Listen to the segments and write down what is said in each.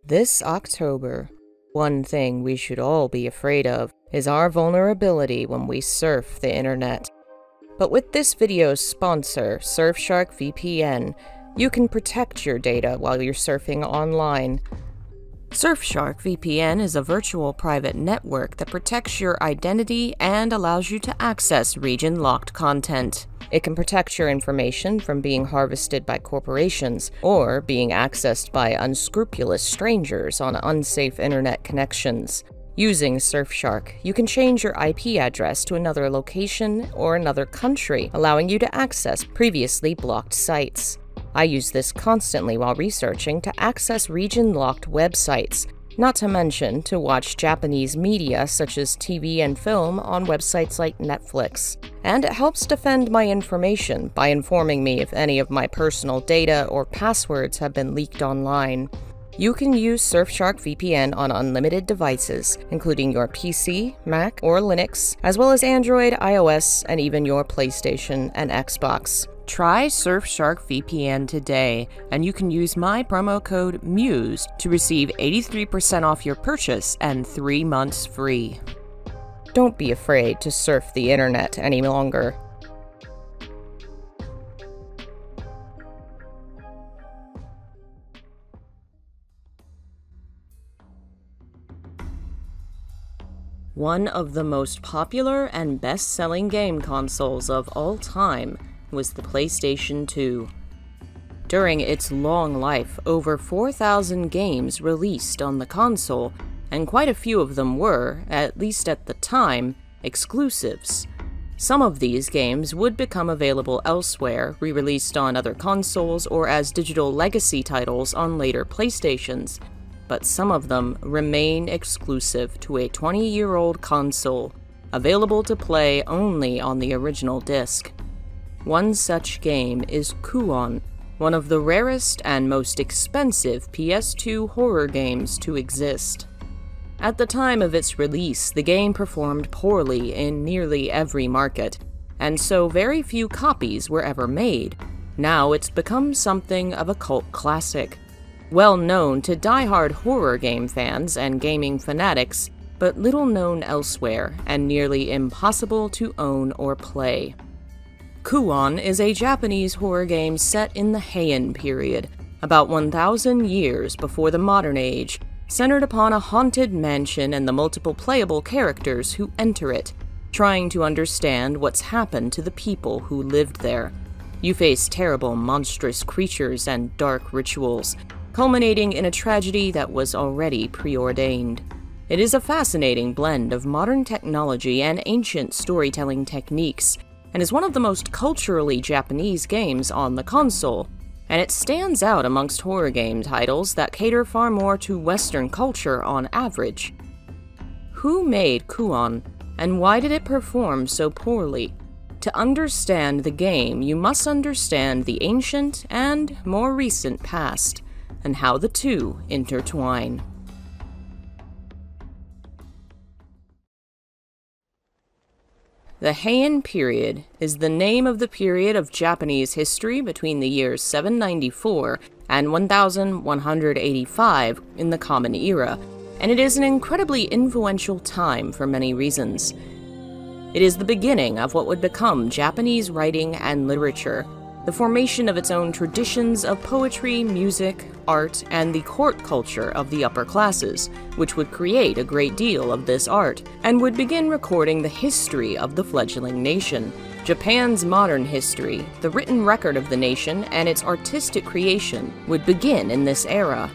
This October, one thing we should all be afraid of is our vulnerability when we surf the internet. But with this video's sponsor, Surfshark VPN, you can protect your data while you're surfing online. Surfshark VPN is a virtual private network that protects your identity and allows you to access region-locked content. It can protect your information from being harvested by corporations or being accessed by unscrupulous strangers on unsafe internet connections. Using Surfshark, you can change your IP address to another location or another country, allowing you to access previously blocked sites. I use this constantly while researching to access region-locked websites, not to mention to watch Japanese media such as TV and film on websites like Netflix. And it helps defend my information by informing me if any of my personal data or passwords have been leaked online. You can use Surfshark VPN on unlimited devices, including your PC, Mac, or Linux, as well as Android, iOS, and even your PlayStation and Xbox. Try Surfshark VPN today, and you can use my promo code MUSE to receive 83% off your purchase and 3 months free. Don't be afraid to surf the internet any longer. One of the most popular and best-selling game consoles of all time was the PlayStation 2. During its long life, over 4,000 games released on the console, and quite a few of them were, at least at the time, exclusives. Some of these games would become available elsewhere, re-released on other consoles or as digital legacy titles on later PlayStations, but some of them remain exclusive to a 20-year-old console, available to play only on the original disc. One such game is Kuon, one of the rarest and most expensive PS2 horror games to exist. At the time of its release, the game performed poorly in nearly every market, and so very few copies were ever made. Now it's become something of a cult classic, well known to die-hard horror game fans and gaming fanatics, but little known elsewhere and nearly impossible to own or play. Kuon is a Japanese horror game set in the Heian period, about 1,000 years before the modern age, centered upon a haunted mansion and the multiple playable characters who enter it, trying to understand what's happened to the people who lived there. You face terrible, monstrous creatures and dark rituals, culminating in a tragedy that was already preordained. It is a fascinating blend of modern technology and ancient storytelling techniques, and is one of the most culturally Japanese games on the console, and it stands out amongst horror game titles that cater far more to Western culture on average. Who made Kuon, and why did it perform so poorly? To understand the game, you must understand the ancient and more recent past, and how the two intertwine. The Heian period is the name of the period of Japanese history between the years 794 and 1185 in the Common Era, and it is an incredibly influential time for many reasons. It is the beginning of what would become Japanese writing and literature, the formation of its own traditions of poetry, music, art, and the court culture of the upper classes, which would create a great deal of this art, and would begin recording the history of the fledgling nation. Japan's modern history, the written record of the nation, and its artistic creation would begin in this era.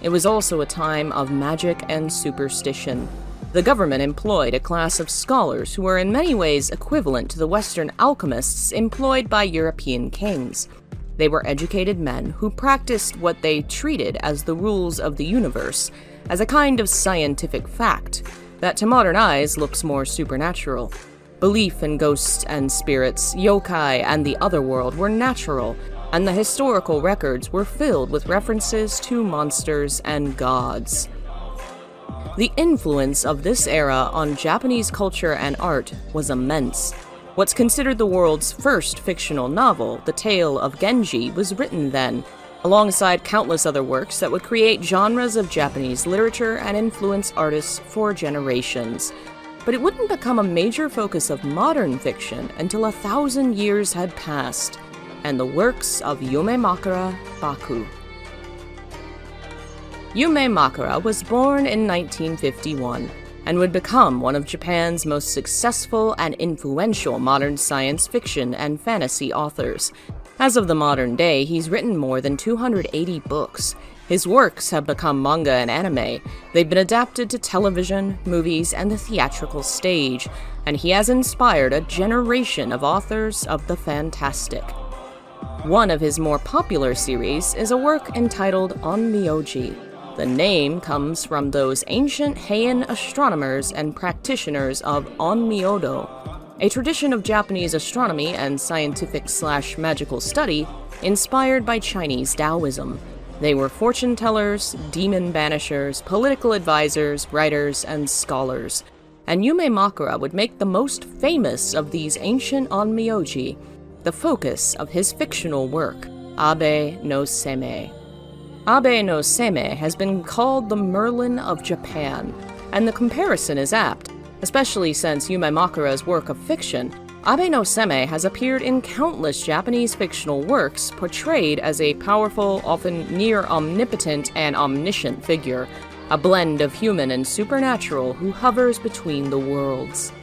It was also a time of magic and superstition. The government employed a class of scholars who were in many ways equivalent to the Western alchemists employed by European kings. They were educated men who practiced what they treated as the rules of the universe, as a kind of scientific fact that to modern eyes looks more supernatural. Belief in ghosts and spirits, yokai, and the otherworld were natural, and the historical records were filled with references to monsters and gods. The influence of this era on Japanese culture and art was immense. What's considered the world's first fictional novel, The Tale of Genji, was written then, alongside countless other works that would create genres of Japanese literature and influence artists for generations. But it wouldn't become a major focus of modern fiction until 1,000 years had passed, and the works of Yume Makara Baku. Yume Makara was born in 1951 and would become one of Japan's most successful and influential modern science fiction and fantasy authors. As of the modern day, he's written more than 280 books. His works have become manga and anime. They've been adapted to television, movies, and the theatrical stage, and he has inspired a generation of authors of the fantastic. One of his more popular series is a work entitled Onmyoji. The name comes from those ancient Heian astronomers and practitioners of Onmyodo, a tradition of Japanese astronomy and scientific/magical study inspired by Chinese Taoism. They were fortune tellers, demon banishers, political advisors, writers, and scholars. And Yume Makara would make the most famous of these ancient Onmyoji the focus of his fictional work, Abe no Seimei. Abe no Seimei has been called the Merlin of Japan, and the comparison is apt, especially since Yume Makara's work of fiction, Abe no Seimei has appeared in countless Japanese fictional works portrayed as a powerful, often near-omnipotent and omniscient figure, a blend of human and supernatural who hovers between the worlds.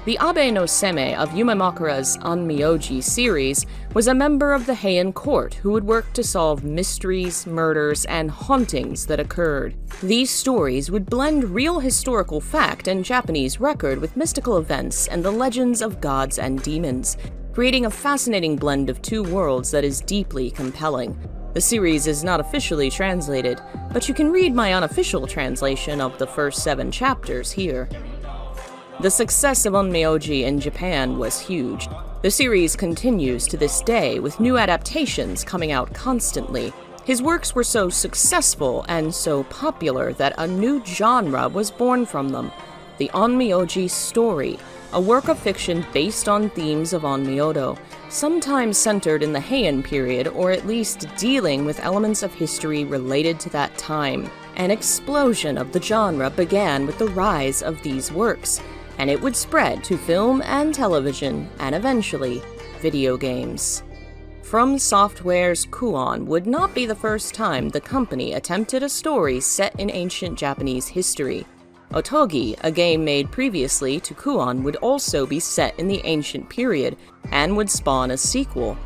The Abe no Seimei of Yume Makara's Onmyoji series was a member of the Heian court who would work to solve mysteries, murders, and hauntings that occurred. These stories would blend real historical fact and Japanese record with mystical events and the legends of gods and demons, creating a fascinating blend of two worlds that is deeply compelling. The series is not officially translated, but you can read my unofficial translation of the first 7 chapters here. The success of Onmyoji in Japan was huge. The series continues to this day, with new adaptations coming out constantly. His works were so successful and so popular that a new genre was born from them, the Onmyoji story, a work of fiction based on themes of Onmyodo, sometimes centered in the Heian period or at least dealing with elements of history related to that time. An explosion of the genre began with the rise of these works, and it would spread to film and television, and eventually, video games. Fromsoftware's Kuon would not be the first time the company attempted a story set in ancient Japanese history. Otogi, a game made previously to Kuon, would also be set in the ancient period, and would spawn a sequel.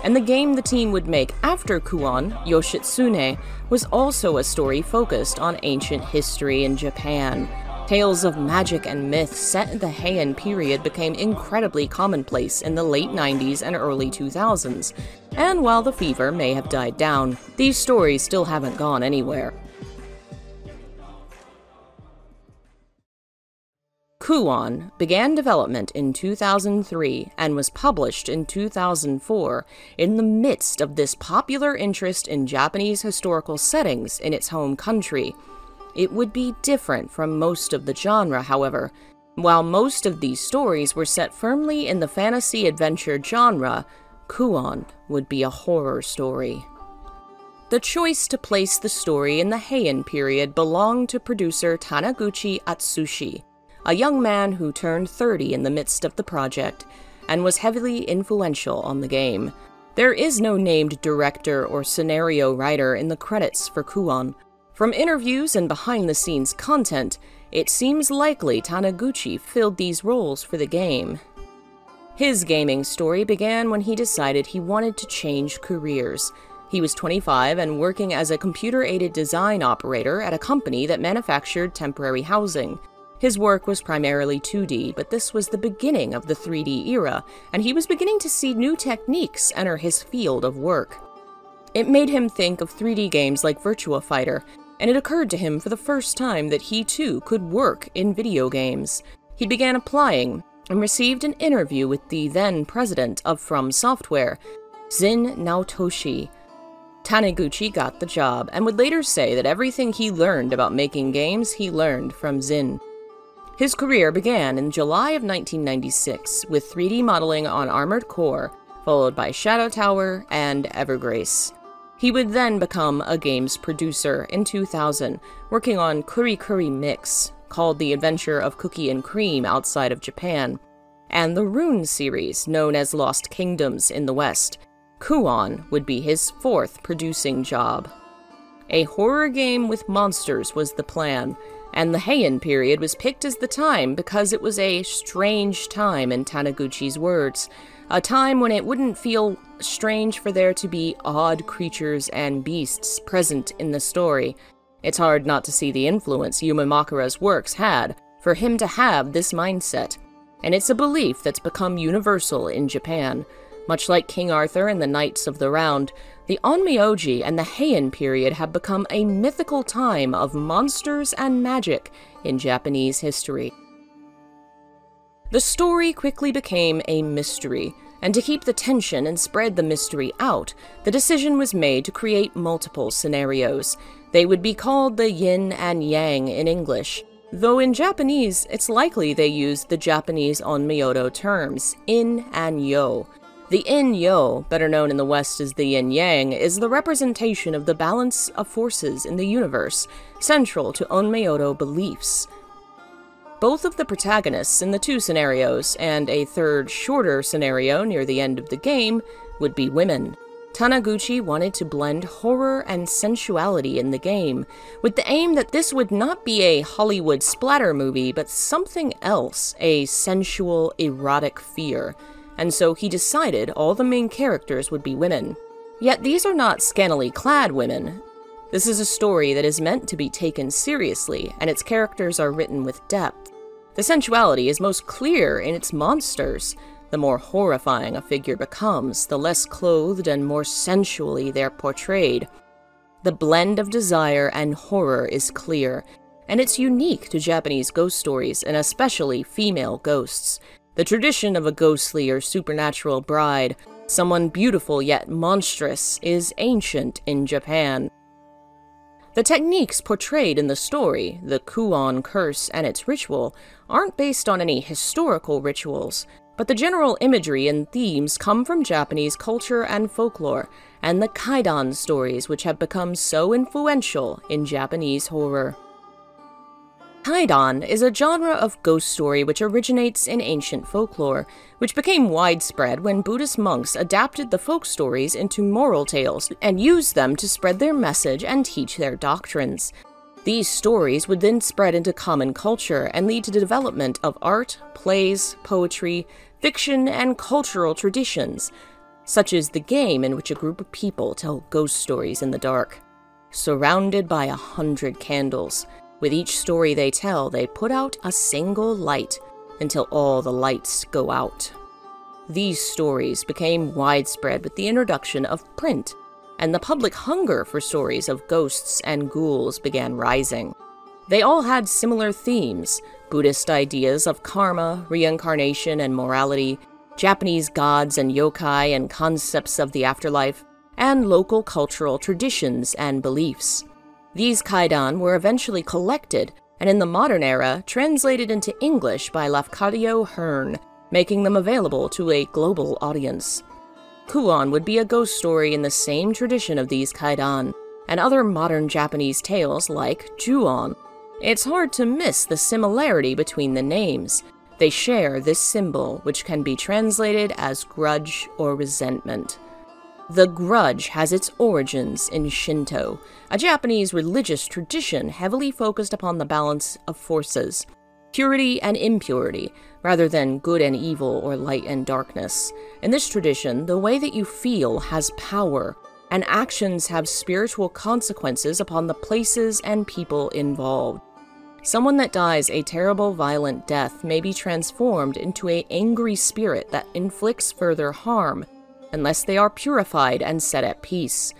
And the game the team would make after Kuon, Yoshitsune, was also a story focused on ancient history in Japan. Tales of magic and myth set in the Heian period became incredibly commonplace in the late 90s and early 2000s, and while the fever may have died down, these stories still haven't gone anywhere. Kuon began development in 2003 and was published in 2004 in the midst of this popular interest in Japanese historical settings in its home country. It would be different from most of the genre, however. While most of these stories were set firmly in the fantasy-adventure genre, Kuon would be a horror story. The choice to place the story in the Heian period belonged to producer Taniguchi Atsushi, a young man who turned 30 in the midst of the project, and was heavily influential on the game. There is no named director or scenario writer in the credits for Kuon. From interviews and behind-the-scenes content, it seems likely Taniguchi filled these roles for the game. His gaming story began when he decided he wanted to change careers. He was 25 and working as a computer-aided design operator at a company that manufactured temporary housing. His work was primarily 2D, but this was the beginning of the 3D era, and he was beginning to see new techniques enter his field of work. It made him think of 3D games like Virtua Fighter, and it occurred to him for the first time that he too could work in video games. He began applying and received an interview with the then president of Fromsoftware, Zin Naotoshi. Taniguchi got the job and would later say that everything he learned about making games he learned from Zin. His career began in July of 1996 with 3D modeling on Armored Core, followed by Shadow Tower and Evergrace. He would then become a games producer in 2000, working on Kuri Kuri Mix, called The Adventure of Cookie and Cream outside of Japan, and the Rune series, known as Lost Kingdoms in the West. Kuon would be his fourth producing job. A horror game with monsters was the plan, and the Heian period was picked as the time because it was a strange time in Taniguchi's words, a time when it wouldn't feel strange for there to be odd creatures and beasts present in the story. It's hard not to see the influence Yuma Makura's works had for him to have this mindset, and it's a belief that's become universal in Japan. Much like King Arthur and the Knights of the Round, the Onmyoji and the Heian period have become a mythical time of monsters and magic in Japanese history. The story quickly became a mystery, and to keep the tension and spread the mystery out, the decision was made to create multiple scenarios. They would be called the yin and yang in English, though in Japanese, it's likely they used the Japanese Onmyodo terms, in and yo. The in-yo, better known in the West as the yin-yang, is the representation of the balance of forces in the universe, central to Onmyodo beliefs. Both of the protagonists in the two scenarios, and a third, shorter scenario near the end of the game, would be women. Taniguchi wanted to blend horror and sensuality in the game, with the aim that this would not be a Hollywood splatter movie, but something else, a sensual, erotic fear. And so he decided all the main characters would be women. Yet these are not scantily clad women. This is a story that is meant to be taken seriously, and its characters are written with depth. The sensuality is most clear in its monsters. The more horrifying a figure becomes, the less clothed and more sensually they're portrayed. The blend of desire and horror is clear, and it's unique to Japanese ghost stories, and especially female ghosts. The tradition of a ghostly or supernatural bride, someone beautiful yet monstrous, is ancient in Japan. The techniques portrayed in the story, the Kuon curse and its ritual, aren't based on any historical rituals, but the general imagery and themes come from Japanese culture and folklore, and the kaidan stories which have become so influential in Japanese horror. Kaidan is a genre of ghost story which originates in ancient folklore, which became widespread when Buddhist monks adapted the folk stories into moral tales and used them to spread their message and teach their doctrines. These stories would then spread into common culture and lead to the development of art, plays, poetry, fiction, and cultural traditions, such as the game in which a group of people tell ghost stories in the dark. Surrounded by 100 candles, with each story they tell, they put out a single light until all the lights go out. These stories became widespread with the introduction of print, and the public hunger for stories of ghosts and ghouls began rising. They all had similar themes: Buddhist ideas of karma, reincarnation, and morality, Japanese gods and yokai and concepts of the afterlife, and local cultural traditions and beliefs. These kaidan were eventually collected, and in the modern era, translated into English by Lafcadio Hearn, making them available to a global audience. Kuon would be a ghost story in the same tradition of these kaidan, and other modern Japanese tales like Juon. It's hard to miss the similarity between the names. They share this symbol, which can be translated as grudge or resentment. The grudge has its origins in Shinto, a Japanese religious tradition heavily focused upon the balance of forces, purity and impurity, rather than good and evil or light and darkness. In this tradition, the way that you feel has power, and actions have spiritual consequences upon the places and people involved. Someone that dies a terrible, violent death may be transformed into an angry spirit that inflicts further harm, unless they are purified and set at peace.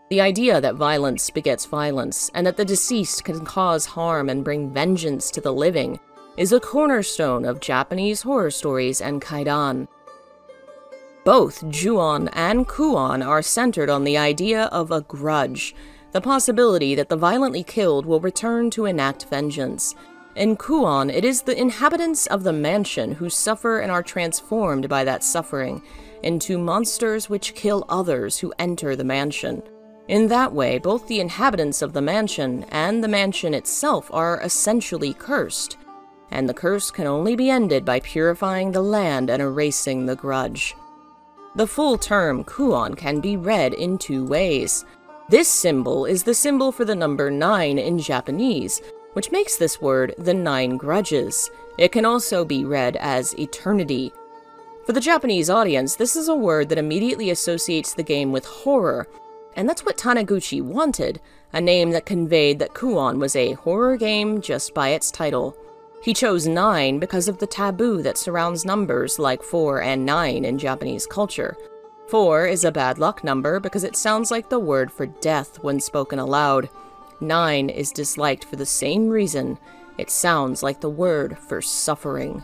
The idea that violence begets violence, and that the deceased can cause harm and bring vengeance to the living, is a cornerstone of Japanese horror stories and kaidan. Both Juon and Kuon are centered on the idea of a grudge, the possibility that the violently killed will return to enact vengeance. In Kuon, it is the inhabitants of the mansion who suffer and are transformed by that suffering into monsters which kill others who enter the mansion. In that way, both the inhabitants of the mansion and the mansion itself are essentially cursed, and the curse can only be ended by purifying the land and erasing the grudge. The full term Kuon can be read in two ways. This symbol is the symbol for the number 9 in Japanese, which makes this word the 9 grudges. It can also be read as eternity. For the Japanese audience, this is a word that immediately associates the game with horror, and that's what Taniguchi wanted, a name that conveyed that Kuon was a horror game just by its title. He chose 9 because of the taboo that surrounds numbers like 4 and 9 in Japanese culture. 4 is a bad luck number because it sounds like the word for death when spoken aloud. 9 is disliked for the same reason. It sounds like the word for suffering.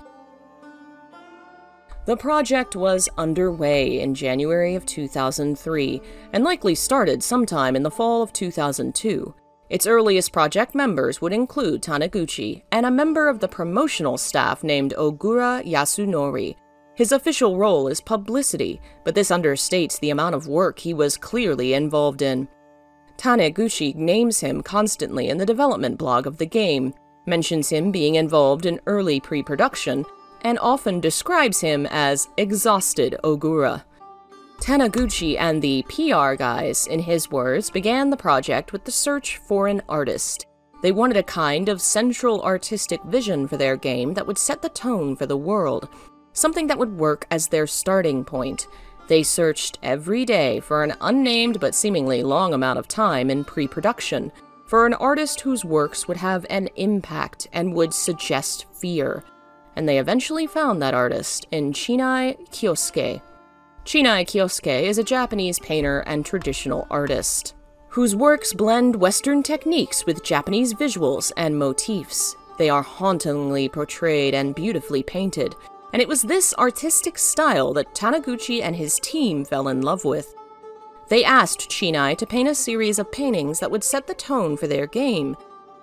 The project was underway in January of 2003, and likely started sometime in the fall of 2002. Its earliest project members would include Taniguchi and a member of the promotional staff named Ogura Yasunori. His official role is publicity, but this understates the amount of work he was clearly involved in. Taniguchi names him constantly in the development blog of the game, mentions him being involved in early pre-production, and often describes him as exhausted Ogura. Taniguchi and the PR guys, in his words, began the project with the search for an artist. They wanted a kind of central artistic vision for their game that would set the tone for the world, something that would work as their starting point. They searched every day for an unnamed but seemingly long amount of time in pre-production, for an artist whose works would have an impact and would suggest fear. And they eventually found that artist in Chinai Kyosuke. Chinai Kyosuke is a Japanese painter and traditional artist, whose works blend Western techniques with Japanese visuals and motifs. They are hauntingly portrayed and beautifully painted, and it was this artistic style that Taniguchi and his team fell in love with. They asked Chinai to paint a series of paintings that would set the tone for their game,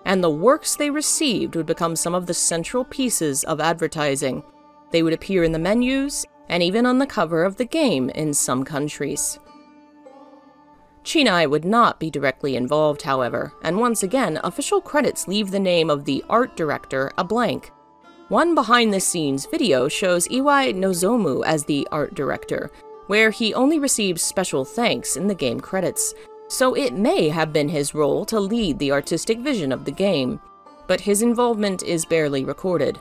and the works they received would become some of the central pieces of advertising. They would appear in the menus, and even on the cover of the game in some countries. Chinai would not be directly involved, however, and once again, official credits leave the name of the art director a blank. One behind-the-scenes video shows Iwai Nozomu as the art director, where he only receives special thanks in the game credits, so it may have been his role to lead the artistic vision of the game, but his involvement is barely recorded.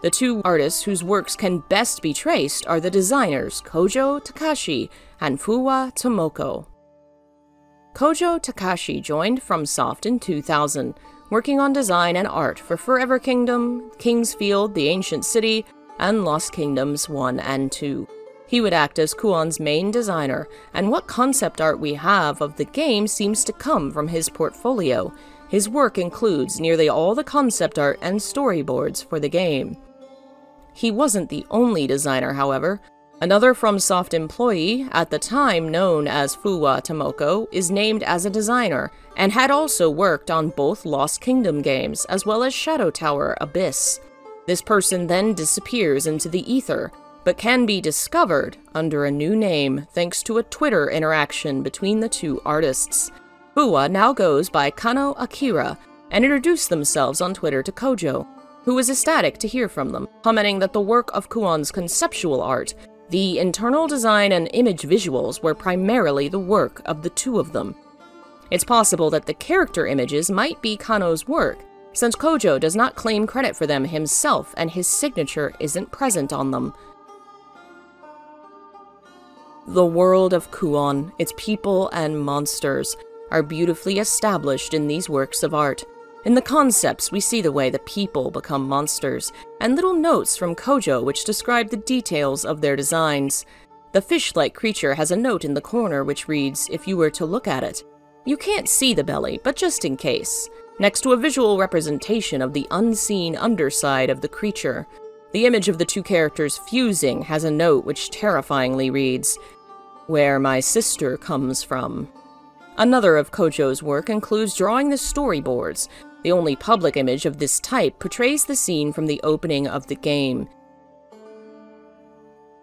The two artists whose works can best be traced are the designers Kojo Takashi and Fuwa Tomoko. Kojo Takashi joined FromSoft in 2000, working on design and art for Forever Kingdom, King's Field, The Ancient City, and Lost Kingdoms 1 and 2. He would act as Kuon's main designer, and what concept art we have of the game seems to come from his portfolio. His work includes nearly all the concept art and storyboards for the game. He wasn't the only designer, however. Another FromSoft employee, at the time known as Fuwa Tomoko, is named as a designer, and had also worked on both Lost Kingdom games, as well as Shadow Tower Abyss. This person then disappears into the ether, but can be discovered under a new name thanks to a Twitter interaction between the two artists. Fuwa now goes by Kano Akira, and introduced themselves on Twitter to Kojo, who was ecstatic to hear from them, commenting that the work of Kuon's conceptual art, the internal design and image visuals, were primarily the work of the two of them. It's possible that the character images might be Kano's work, since Kojo does not claim credit for them himself and his signature isn't present on them. The world of Kuon, its people and monsters, are beautifully established in these works of art. In the concepts, we see the way the people become monsters, and little notes from Kojo which describe the details of their designs. The fish-like creature has a note in the corner which reads, "If you were to look at it." You can't see the belly, but just in case, next to a visual representation of the unseen underside of the creature. The image of the two characters fusing has a note which terrifyingly reads, "Where my sister comes from." Another of Kojo's work includes drawing the storyboards. The only public image of this type portrays the scene from the opening of the game.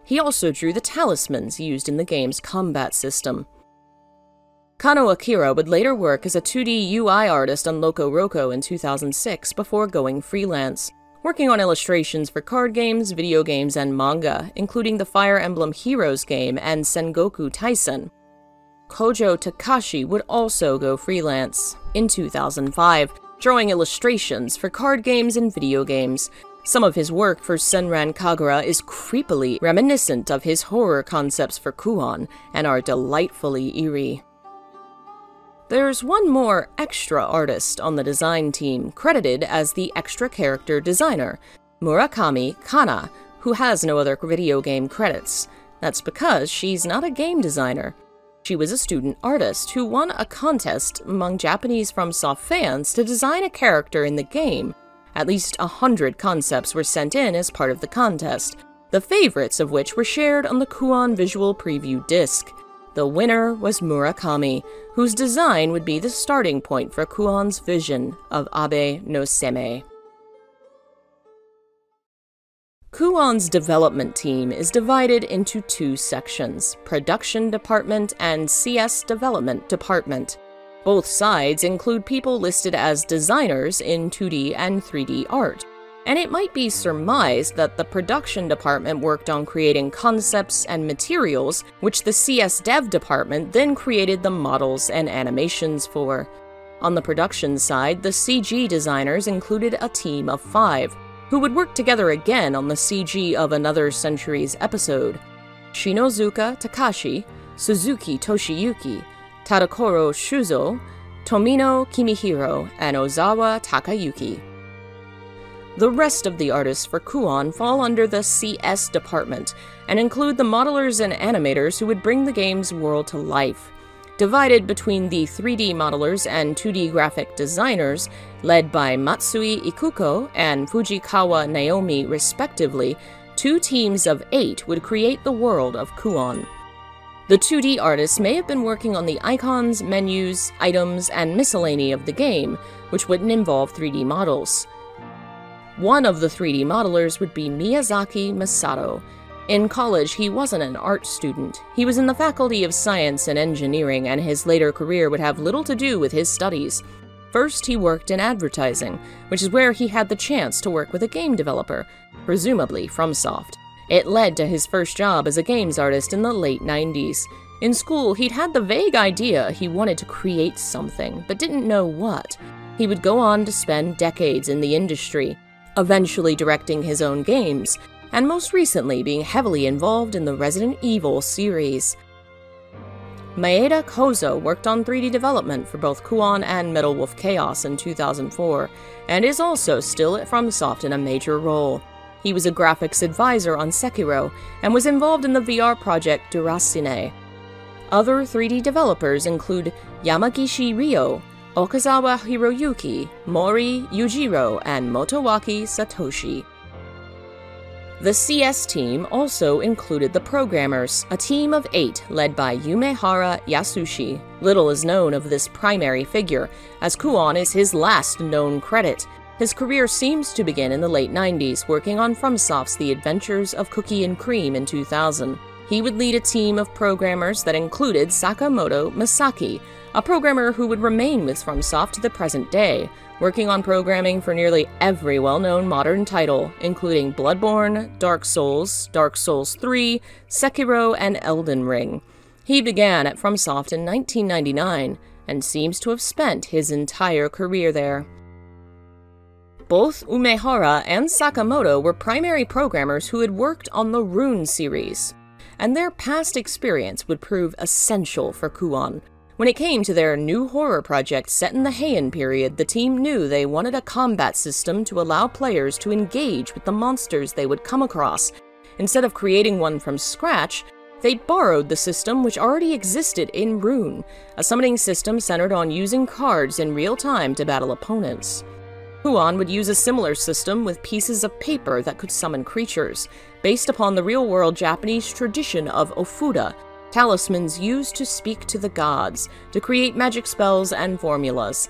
He also drew the talismans used in the game's combat system. Kano Akira would later work as a 2D UI artist on Loco Roco in 2006 before going freelance, working on illustrations for card games, video games, and manga, including the Fire Emblem Heroes game and Sengoku Taisen. Kojo Takashi would also go freelance in 2005, drawing illustrations for card games and video games. Some of his work for Senran Kagura is creepily reminiscent of his horror concepts for Kuon and are delightfully eerie. There's one more extra artist on the design team, credited as the extra character designer, Murakami Kana, who has no other video game credits. That's because she's not a game designer. She was a student artist who won a contest among Japanese FromSoft fans to design a character in the game. At least 100 concepts were sent in as part of the contest, the favorites of which were shared on the Kuon visual preview disc. The winner was Murakami, whose design would be the starting point for Kuon's vision of Abe no Seme. Kuon's development team is divided into two sections, Production Department and CS Development Department. Both sides include people listed as designers in 2D and 3D art, and it might be surmised that the production department worked on creating concepts and materials, which the CS Dev department then created the models and animations for. On the production side, the CG designers included a team of 5, who would work together again on the CG of Another Century's episode. Shinozuka Takashi, Suzuki Toshiyuki, Tadakoro Shuzo, Tomino Kimihiro, and Ozawa Takayuki. The rest of the artists for Kuon fall under the CS department and include the modelers and animators who would bring the game's world to life. Divided between the 3D modelers and 2D graphic designers, led by Matsui Ikuko and Fujikawa Naomi respectively, 2 teams of 8 would create the world of Kuon. The 2D artists may have been working on the icons, menus, items, and miscellany of the game, which wouldn't involve 3D models. One of the 3D modelers would be Miyazaki Masato. In college, he wasn't an art student. He was in the Faculty of Science and Engineering, and his later career would have little to do with his studies. First, he worked in advertising, which is where he had the chance to work with a game developer, presumably FromSoft. It led to his first job as a games artist in the late 90s. In school, he'd had the vague idea he wanted to create something, but didn't know what. He would go on to spend decades in the industry, eventually directing his own games, and most recently being heavily involved in the Resident Evil series. Maeda Kozo worked on 3D development for both Kuon and Metal Wolf Chaos in 2004, and is also still at FromSoft in a major role. He was a graphics advisor on Sekiro, and was involved in the VR project Duracine. Other 3D developers include Yamagishi Ryo, Okazawa Hiroyuki, Mori Yujiro, and Motowaki Satoshi. The CS team also included the programmers, a team of 8 led by Yumehara Yasushi. Little is known of this primary figure, as Kuon is his last known credit. His career seems to begin in the late 90s, working on FromSoft's The Adventures of Cookie and Cream in 2000. He would lead a team of programmers that included Sakamoto Masaki, a programmer who would remain with FromSoft to the present day, working on programming for nearly every well-known modern title, including Bloodborne, Dark Souls 3, Sekiro, and Elden Ring. He began at FromSoft in 1999, and seems to have spent his entire career there. Both Umehara and Sakamoto were primary programmers who had worked on the Rune series, and their past experience would prove essential for Kuon. When it came to their new horror project set in the Heian period, the team knew they wanted a combat system to allow players to engage with the monsters they would come across. Instead of creating one from scratch, they borrowed the system which already existed in Rune, a summoning system centered on using cards in real time to battle opponents. Kuon would use a similar system with pieces of paper that could summon creatures, based upon the real-world Japanese tradition of Ofuda, talismans used to speak to the gods, to create magic spells and formulas.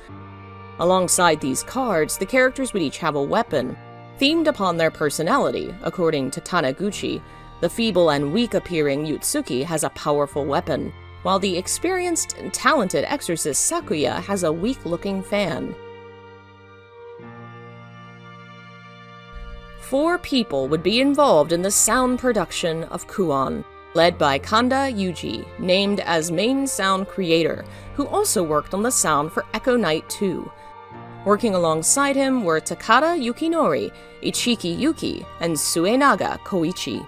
Alongside these cards, the characters would each have a weapon, themed upon their personality, according to Taniguchi. The feeble and weak-appearing Yutsuki has a powerful weapon. while the experienced and talented exorcist Sakuya has a weak-looking fan. 4 people would be involved in the sound production of Kuon, led by Kanda Yuji, named as main sound creator, who also worked on the sound for Echo Knight 2. Working alongside him were Takada Yukinori, Ichiki Yuki, and Suenaga Koichi.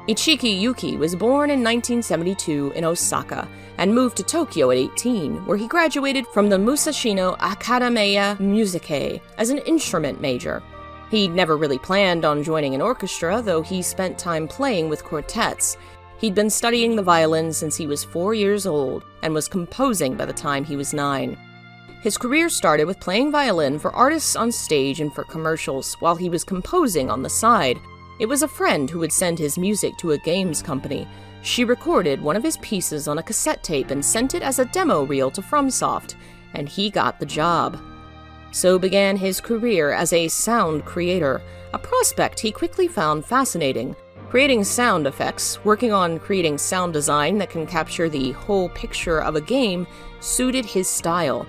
Ichiki Yuki was born in 1972 in Osaka and moved to Tokyo at 18, where he graduated from the Musashino Academia Musicae as an instrument major. He'd never really planned on joining an orchestra, though he spent time playing with quartets. He'd been studying the violin since he was 4 years old, and was composing by the time he was 9. His career started with playing violin for artists on stage and for commercials, while he was composing on the side. It was a friend who would send his music to a games company. She recorded one of his pieces on a cassette tape and sent it as a demo reel to Fromsoft, and he got the job. So began his career as a sound creator, a prospect he quickly found fascinating. Creating sound effects, working on creating sound design that can capture the whole picture of a game, suited his style.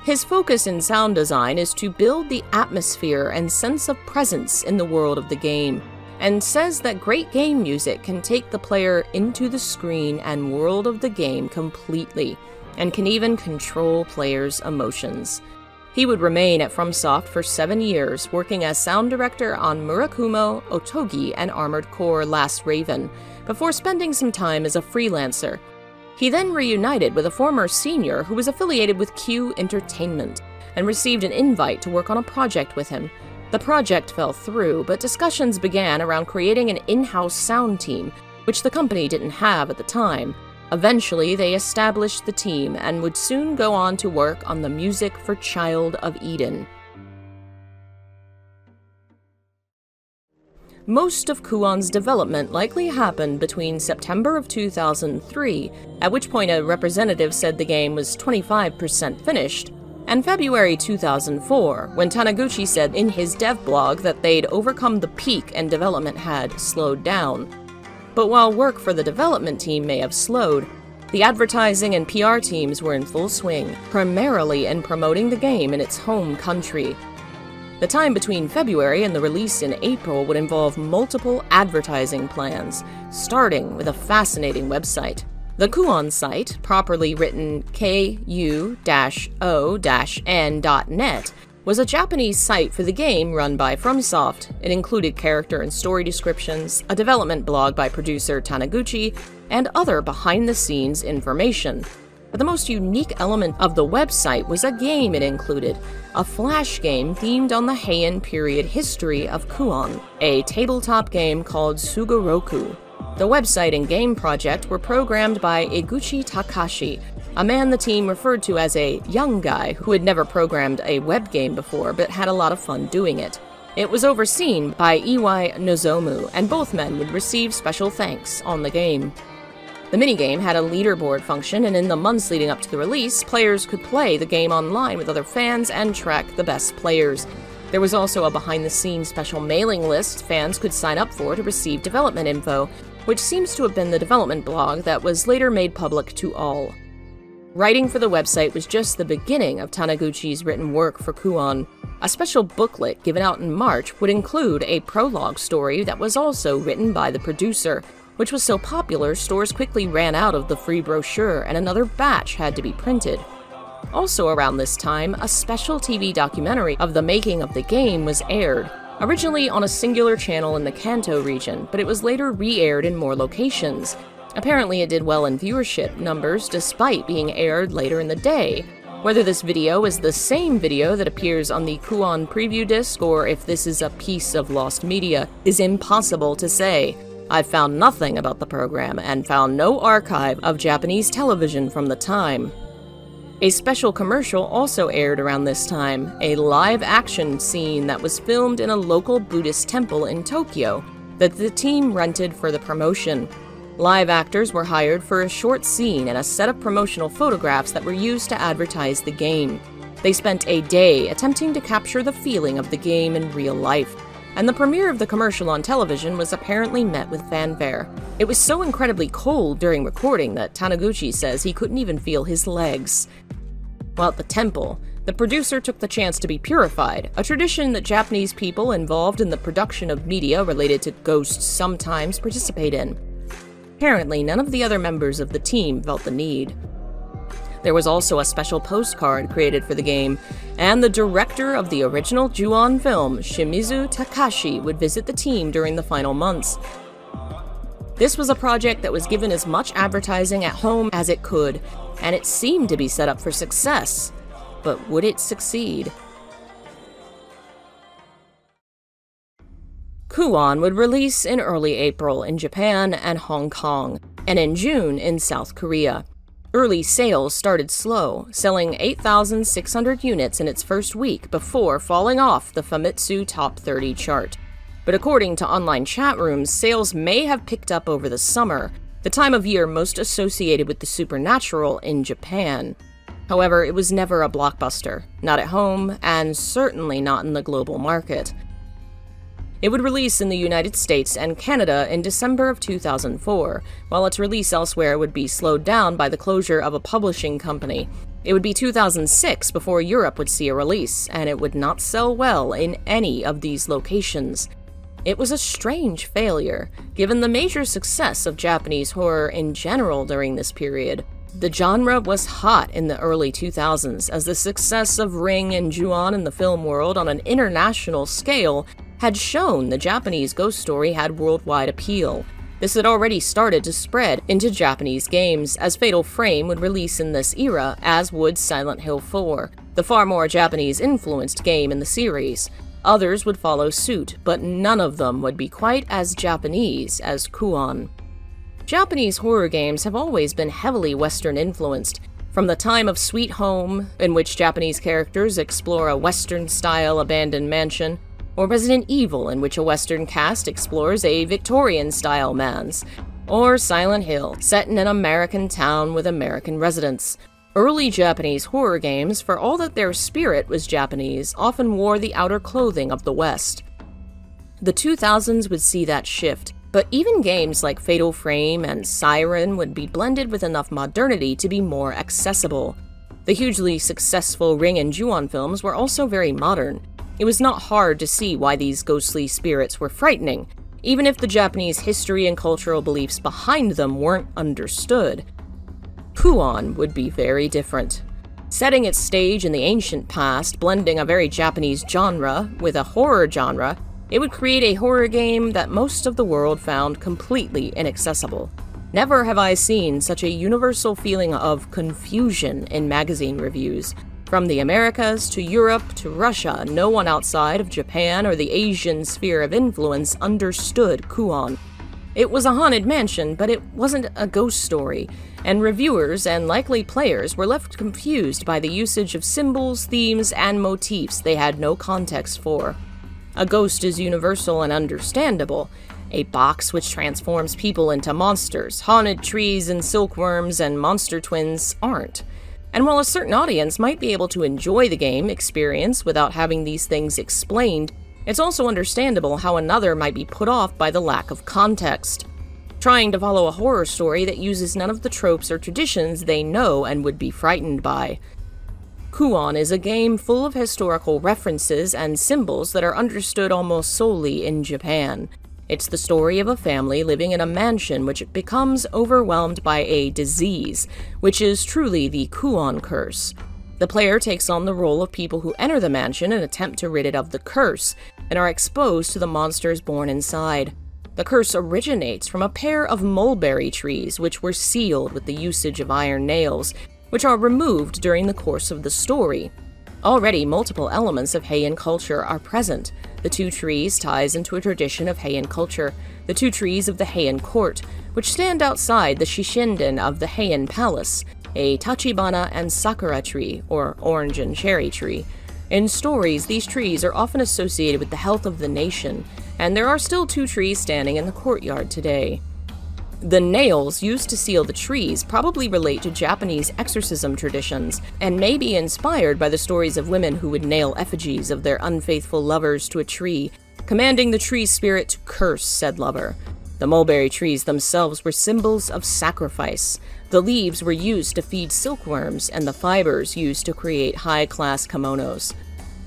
His focus in sound design is to build the atmosphere and sense of presence in the world of the game, and says that great game music can take the player into the screen and world of the game completely, and can even control players' emotions. He would remain at FromSoft for 7 years, working as sound director on Murakumo, Otogi, and Armored Core Last Raven, before spending some time as a freelancer. He then reunited with a former senior who was affiliated with Q Entertainment, and received an invite to work on a project with him. The project fell through, but discussions began around creating an in-house sound team, which the company didn't have at the time. Eventually, they established the team and would soon go on to work on the music for Child of Eden. Most of Kuon's development likely happened between September of 2003, at which point a representative said the game was 25% finished, and February 2004, when Taniguchi said in his dev blog that they'd overcome the peak and development had slowed down. But while work for the development team may have slowed, the advertising and PR teams were in full swing, primarily in promoting the game in its home country. The time between February and the release in April would involve multiple advertising plans, starting with a fascinating website. The Kuon site, properly written ku-o-n.net, was a Japanese site for the game run by FromSoft. It included character and story descriptions, a development blog by producer Taniguchi, and other behind-the-scenes information. But the most unique element of the website was a game it included, a flash game themed on the Heian period history of Kuon, a tabletop game called Sugoroku. The website and game project were programmed by Eguchi Takashi, a man the team referred to as a young guy who had never programmed a web game before but had a lot of fun doing it. It was overseen by Iwai Nozomu, and both men would receive special thanks on the game. The minigame had a leaderboard function, and in the months leading up to the release, players could play the game online with other fans and track the best players. There was also a behind-the-scenes special mailing list fans could sign up for to receive development info, which seems to have been the development blog that was later made public to all. Writing for the website was just the beginning of Taniguchi's written work for Kuon. A special booklet given out in March would include a prologue story that was also written by the producer, which was so popular stores quickly ran out of the free brochure and another batch had to be printed. Also around this time, a special TV documentary of the making of the game was aired, originally on a singular channel in the Kanto region, but it was later re-aired in more locations. Apparently it did well in viewership numbers despite being aired later in the day. Whether this video is the same video that appears on the Kuon preview disc or if this is a piece of lost media is impossible to say. I've found nothing about the program and found no archive of Japanese television from the time. A special commercial also aired around this time, a live-action scene that was filmed in a local Buddhist temple in Tokyo that the team rented for the promotion. Live actors were hired for a short scene and a set of promotional photographs that were used to advertise the game. They spent a day attempting to capture the feeling of the game in real life. and the premiere of the commercial on television was apparently met with fanfare. It was so incredibly cold during recording that Taniguchi says he couldn't even feel his legs. While at the temple, the producer took the chance to be purified, a tradition that Japanese people involved in the production of media related to ghosts sometimes participate in. Apparently, none of the other members of the team felt the need. There was also a special postcard created for the game, and the director of the original Ju-on film, Shimizu Takashi, would visit the team during the final months. This was a project that was given as much advertising at home as it could, and it seemed to be set up for success. But would it succeed? Kuon would release in early April in Japan and Hong Kong, and in June in South Korea. Early sales started slow, selling 8,600 units in its first week before falling off the Famitsu Top 30 chart. But according to online chat rooms, sales may have picked up over the summer, the time of year most associated with the supernatural in Japan. However, it was never a blockbuster, not at home, and certainly not in the global market. It would release in the United States and Canada in December of 2004, while its release elsewhere would be slowed down by the closure of a publishing company. It would be 2006 before Europe would see a release, and it would not sell well in any of these locations. It was a strange failure, given the major success of Japanese horror in general during this period. The genre was hot in the early 2000s, as the success of Ring and Ju-on in the film world on an international scale had shown the Japanese ghost story had worldwide appeal. This had already started to spread into Japanese games, as Fatal Frame would release in this era, as would Silent Hill 4, the far more Japanese-influenced game in the series. Others would follow suit, but none of them would be quite as Japanese as Kuon. Japanese horror games have always been heavily Western-influenced, from the time of Sweet Home, in which Japanese characters explore a Western-style abandoned mansion, or Resident Evil, in which a Western cast explores a Victorian-style manse, or Silent Hill, set in an American town with American residents. Early Japanese horror games, for all that their spirit was Japanese, often wore the outer clothing of the West. The 2000s would see that shift, but even games like Fatal Frame and Siren would be blended with enough modernity to be more accessible. The hugely successful Ring and Ju-on films were also very modern. It was not hard to see why these ghostly spirits were frightening, even if the Japanese history and cultural beliefs behind them weren't understood. Kuon would be very different. Setting its stage in the ancient past, blending a very Japanese genre with a horror genre, it would create a horror game that most of the world found completely inaccessible. Never have I seen such a universal feeling of confusion in magazine reviews. From the Americas to Europe to Russia, no one outside of Japan or the Asian sphere of influence understood Kuon. It was a haunted mansion, but it wasn't a ghost story, and reviewers and likely players were left confused by the usage of symbols, themes, and motifs they had no context for. A ghost is universal and understandable. A box which transforms people into monsters, haunted trees and silkworms and monster twins aren't. And while a certain audience might be able to enjoy the game experience without having these things explained, it's also understandable how another might be put off by the lack of context. Trying to follow a horror story that uses none of the tropes or traditions they know and would be frightened by. Kuon is a game full of historical references and symbols that are understood almost solely in Japan. It's the story of a family living in a mansion which becomes overwhelmed by a disease, which is truly the Kuon curse. The player takes on the role of people who enter the mansion and attempt to rid it of the curse, and are exposed to the monsters born inside. The curse originates from a pair of mulberry trees which were sealed with the usage of iron nails, which are removed during the course of the story. Already multiple elements of Heian culture are present. The two trees ties into a tradition of Heian culture, the two trees of the Heian court, which stand outside the Shishinden of the Heian palace, a Tachibana and Sakura tree, or orange and cherry tree. In stories, these trees are often associated with the health of the nation, and there are still two trees standing in the courtyard today. The nails used to seal the trees probably relate to Japanese exorcism traditions, and may be inspired by the stories of women who would nail effigies of their unfaithful lovers to a tree, commanding the tree spirit to curse said lover. The mulberry trees themselves were symbols of sacrifice. The leaves were used to feed silkworms, and the fibers used to create high-class kimonos.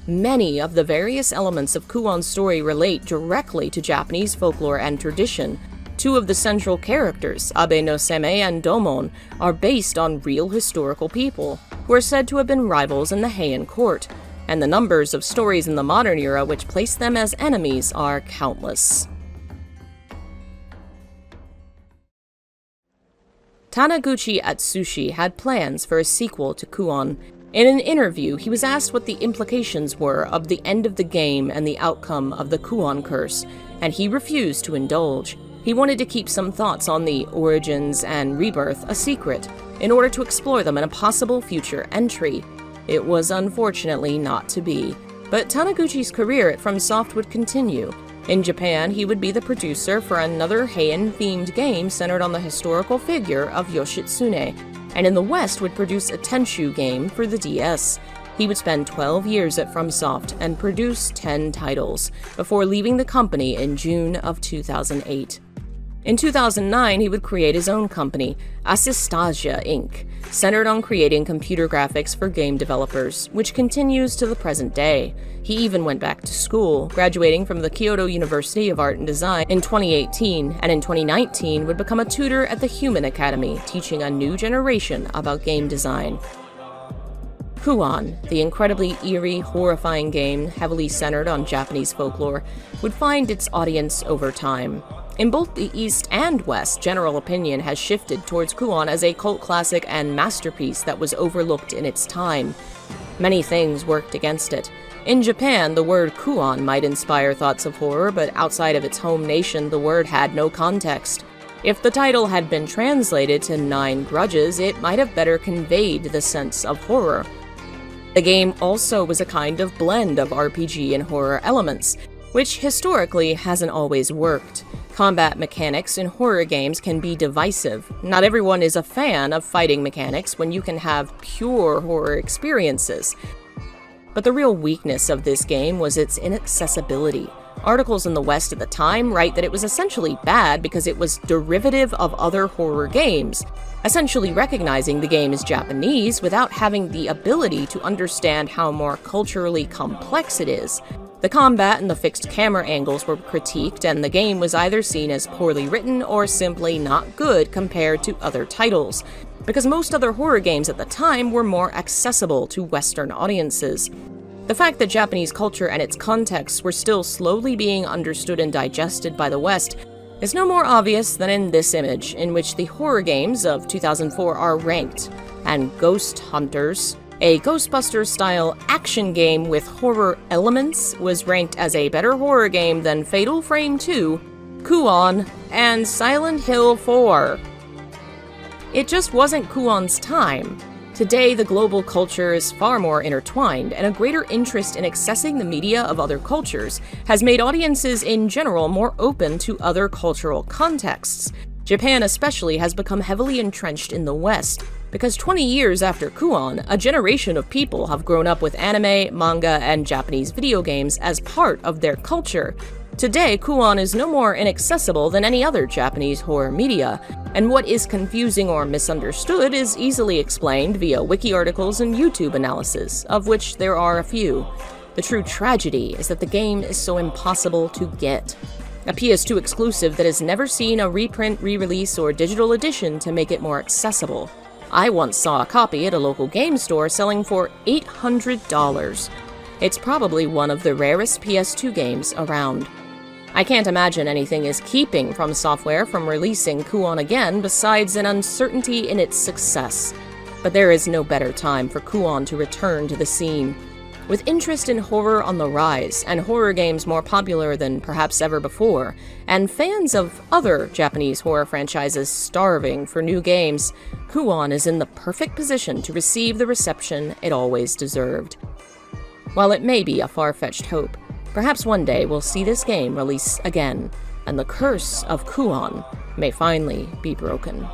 Many of the various elements of Kuon's story relate directly to Japanese folklore and tradition. Two of the central characters, Abe no Seme and Domon, are based on real historical people, who are said to have been rivals in the Heian court, and the numbers of stories in the modern era which place them as enemies are countless. Taniguchi Atsushi had plans for a sequel to Kuon. In an interview, he was asked what the implications were of the end of the game and the outcome of the Kuon curse, and he refused to indulge. He wanted to keep some thoughts on the origins and rebirth a secret, in order to explore them in a possible future entry. It was unfortunately not to be, but Taniguchi's career at FromSoft would continue. In Japan, he would be the producer for another Heian-themed game centered on the historical figure of Yoshitsune, and in the West would produce a Tenchu game for the DS. He would spend 12 years at FromSoft and produce 10 titles, before leaving the company in June of 2008. In 2009, he would create his own company, Assistasia Inc., centered on creating computer graphics for game developers, which continues to the present day. He even went back to school, graduating from the Kyoto University of Art and Design in 2018, and in 2019 would become a tutor at the Human Academy, teaching a new generation about game design. Kuon, the incredibly eerie, horrifying game heavily centered on Japanese folklore, would find its audience over time. In both the East and West, general opinion has shifted towards Kuon as a cult classic and masterpiece that was overlooked in its time. Many things worked against it. In Japan, the word Kuon might inspire thoughts of horror, but outside of its home nation, the word had no context. If the title had been translated to 9 Grudges, it might have better conveyed the sense of horror. The game also was a kind of blend of RPG and horror elements, which historically hasn't always worked. Combat mechanics in horror games can be divisive. Not everyone is a fan of fighting mechanics when you can have pure horror experiences. But the real weakness of this game was its inaccessibility. Articles in the West at the time write that it was essentially bad because it was derivative of other horror games, essentially recognizing the game as Japanese without having the ability to understand how more culturally complex it is. The combat and the fixed camera angles were critiqued, and the game was either seen as poorly written or simply not good compared to other titles, because most other horror games at the time were more accessible to Western audiences. The fact that Japanese culture and its contexts were still slowly being understood and digested by the West is no more obvious than in this image, in which the horror games of 2004 are ranked, and Ghost Hunters, a Ghostbusters-style action game with horror elements, was ranked as a better horror game than Fatal Frame 2, Kuon, and Silent Hill 4. It just wasn't Kuon's time. Today, the global culture is far more intertwined, and a greater interest in accessing the media of other cultures has made audiences in general more open to other cultural contexts. Japan especially has become heavily entrenched in the West, because 20 years after Kuon, a generation of people have grown up with anime, manga, and Japanese video games as part of their culture. Today, Kuon is no more inaccessible than any other Japanese horror media, and what is confusing or misunderstood is easily explained via wiki articles and YouTube analysis, of which there are a few. The true tragedy is that the game is so impossible to get. A PS2 exclusive that has never seen a reprint, re-release, or digital edition to make it more accessible. I once saw a copy at a local game store selling for $800. It's probably one of the rarest PS2 games around. I can't imagine anything is keeping FromSoftware from releasing Kuon again besides an uncertainty in its success. But there is no better time for Kuon to return to the scene. With interest in horror on the rise, and horror games more popular than perhaps ever before, and fans of other Japanese horror franchises starving for new games, Kuon is in the perfect position to receive the reception it always deserved. While it may be a far-fetched hope, perhaps one day we'll see this game release again, and the curse of Kuon may finally be broken.